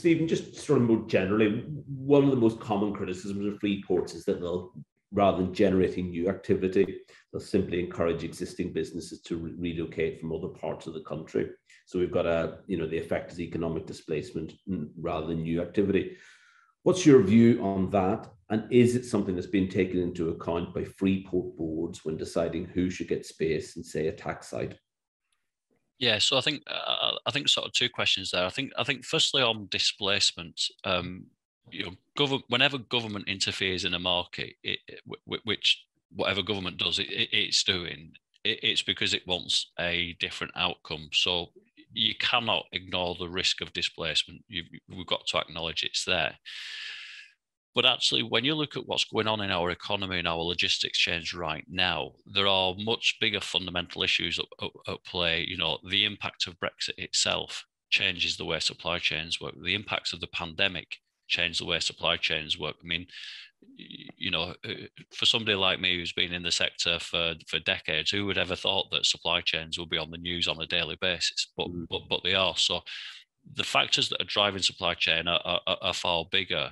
Stephen, just sort of more generally, one of the most common criticisms of Freeports is that they'll, rather than generating new activity, they'll simply encourage existing businesses to relocate from other parts of the country. So we've got the effect is economic displacement rather than new activity. What's your view on that? And is it something that's been taken into account by Freeport boards when deciding who should get space in, say, a tax site? Yeah, so I think sort of two questions there. I think firstly on displacement, whenever government interferes in a market, which whatever government does, it's doing, it's because it wants a different outcome. So you cannot ignore the risk of displacement. We've got to acknowledge it's there. But actually, when you look at what's going on in our economy and our logistics change right now, there are much bigger fundamental issues at play. The impact of Brexit itself changes the way supply chains work. The impacts of the pandemic change the way supply chains work. I mean, for somebody like me who's been in the sector for decades, who would ever thought that supply chains will be on the news on a daily basis? But they are. So the factors that are driving supply chain are far bigger.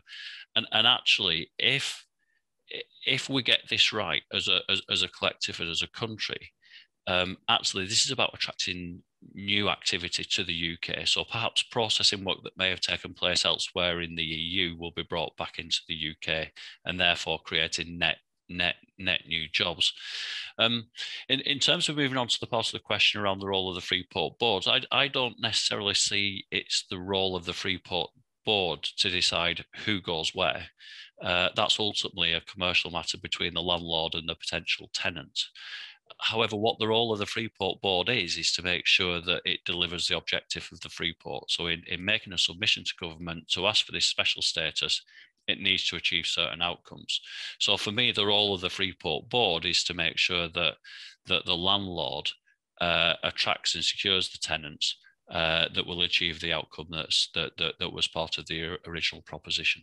And actually, if we get this right as a collective and as a country, actually, this is about attracting new activity to the UK. So perhaps processing work that may have taken place elsewhere in the EU will be brought back into the UK, and therefore creating net new jobs. In terms of moving on to the part of the question around the role of the Freeport boards, I don't necessarily see it's the role of the Freeport board to decide who goes where. That's ultimately a commercial matter between the landlord and the potential tenant. However, what the role of the Freeport board is to make sure that it delivers the objective of the Freeport. So in making a submission to government to ask for this special status, it needs to achieve certain outcomes. So for me, the role of the Freeport board is to make sure that the landlord attracts and secures the tenants that will achieve the outcome that was part of the original proposition.